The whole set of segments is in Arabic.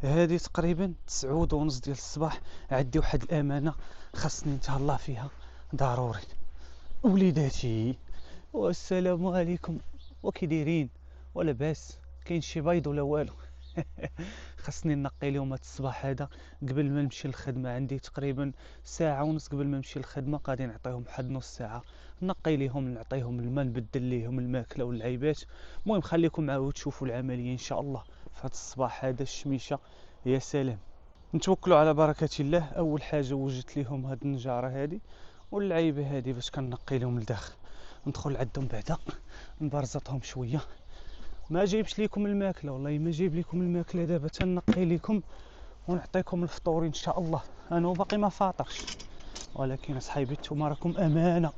هذه تقريبا 9:30 ديال الصباح. عندي واحد الامانه خاصني نتهلا فيها ضروري. وليداتي والسلام عليكم، وكي دايرين؟ ولا باس؟ كاين شي بيض ولا والو؟ خاصني نقي لهم هاد الصباح هذا قبل ما نمشي للخدمه. عندي تقريبا ساعه ونص قبل ما نمشي للخدمه، غادي نعطيهم واحد نص ساعه نقي لهم، نعطيهم الماء، نبدل لهم الماكله واللعيبات. المهم خليكم معايا تشوفوا العمليه ان شاء الله في هاد الصباح هذا. الشميشه يا سلام. نتوكلوا على بركه الله. اول حاجه وجدت لهم هاد النجاره هذه واللعيبه هذه باش كنقي لهم لداخل. ندخل عندهم بعدا نبرزطهم شويه. ما جايبش لكم الماكله، والله ما جايب لكم الماكله. دابا تنقي لكم ونعطيكم الفطور ان شاء الله. انا باقي ما فاطرش، ولكن اصحابي نتوما راكم امانه،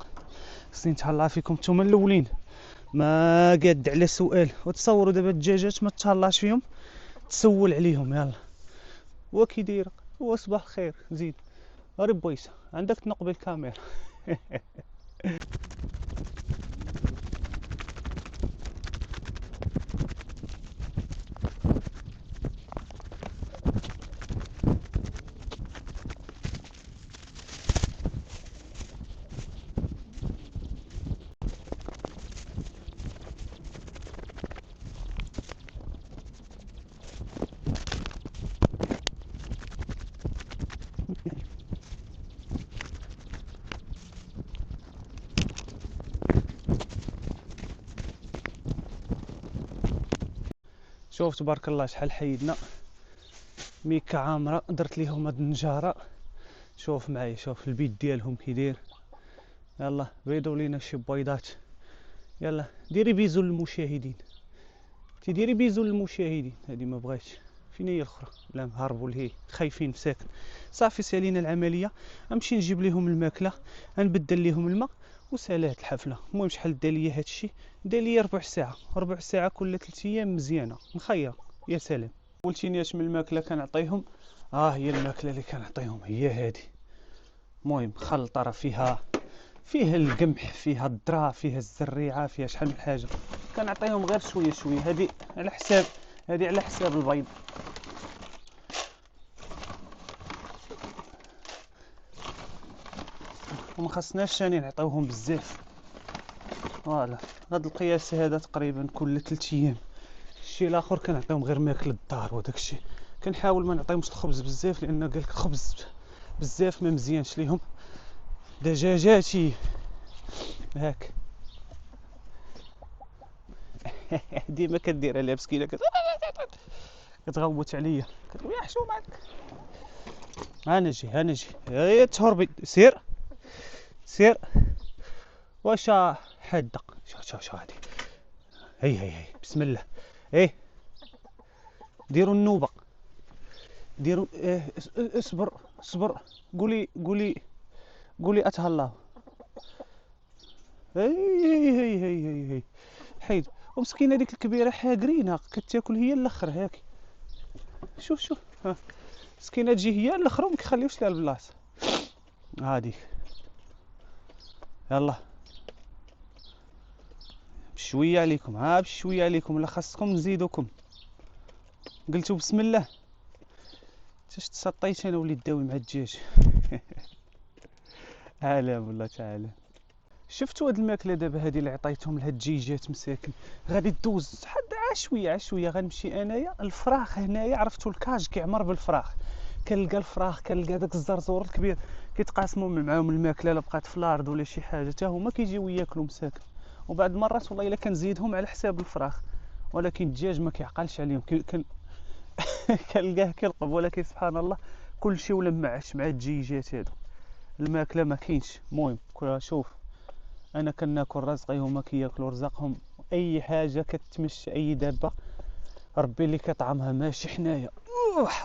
خصني نتهلا فيكم نتوما الاولين. ما قاد على سؤال. وتصوروا دابا الدجاجات ما تهلاش فيهم، تسول عليهم. يلا وكي دايره؟ وصباح الخير. زيد غير بويسه عندك تنقبل الكاميرا. شوف تبارك الله شحال حيدنا. ميكا عامره درت ليهم هاد النجاره. شوف معايا، شوف البيت ديالهم كي داير. يلا بيضوا لينا شي بيضات. يلا ديري بيزو للمشاهدين، تديري بيزو للمشاهدين. هذه ما بغاتش. فين هي الاخرى؟ لا هربوا لهي خايفين مساكن. صافي سالينا العمليه. نمشي نجيب لهم الماكله، نبدل لهم الماء وسالات الحفله. المهم شحال داليا هادشي؟ داليا ربع ساعه. ربع ساعه كل 3 ايام مزيانه مخيره. يا سلام. قلتيني اش من الماكله كنعطيهم؟ هي الماكله اللي كنعطيهم هي هذه. المهم خلطه راه فيها القمح، فيها الذره، فيها الزريعه، فيها شحال من حاجه. كنعطيهم غير شويه شويه. هذه على حساب البيض. وما خصناش ثاني نعطيوهم بزاف. فوالا هذا القياس هذا تقريبا كل 3 ايام. الشيء الاخر كنعطيهم غير ماكل الدار وداك الشيء. كنحاول ما نعطيهمش الخبز بزاف، لان قالك الخبز بزاف ما مزيانش ليهم. دجاجاتي هاك. ديما كديرها لها مسكينه كتغوت عليا. كتقول يا حشومه ها نجي يا تهربي. سير واش حدق. شو هادي. هي بسم الله. ايه ديروا النوبه. ديروا اصبر. قولي اتهلا. هي حيد. ومسكينه ديك الكبيره حاقرينها كتاكل هي الاخر هاك. شوف ها مسكينه تجي هي الاخر وما كيخليوش لها البلاصه هاديك. يلا بشويه عليكم ولا خاصكم نزيدوكم. قلتوا بسم الله. تاش تسطيت انا وليت داوي مع الدجاج. عالم والله تعالى. شفتوا هاد الماكله دابا هادي اللي عطيتهم لهاد الدجيجات مساكن؟ غادي دوز حد عشويه غنمشي انايا الفراخ هنايا. عرفتوا الكاج كيعمر بالفراخ. كنلقى الفراخ، كنلقى داك الزرزور الكبير كيتقاسموا معاهم الماكله. الا بقات في الارض ولا شي حاجه حتى هما كيجيو ياكلوا مساكن. وبعد المرات والله الا كنزيدهم على حساب الفراخ، ولكن الدجاج ما كيعقلش عليهم. كنلقاه كيرقب. ولكن سبحان الله كلشي ولا معش مع الدجيجات هادو. الماكله ما كاينش. المهم شوف انا كناكل رزقي هما كياكلوا رزقهم. اي حاجه كتمشي اي دابه ربي اللي كطعمها ماشي حنايا.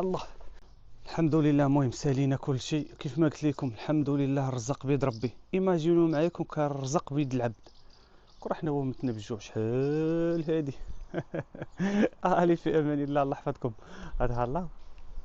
الله الحمد لله. المهم سالينا كل شيء كيف ما قلت لكم. الحمد لله الرزق بيد ربي. ايماجينوا معاكم كان الرزق بيد العبد. حنا هو متنبجوا شحال هادي. علي في امان الله. الله يحفظكم. هذا الله.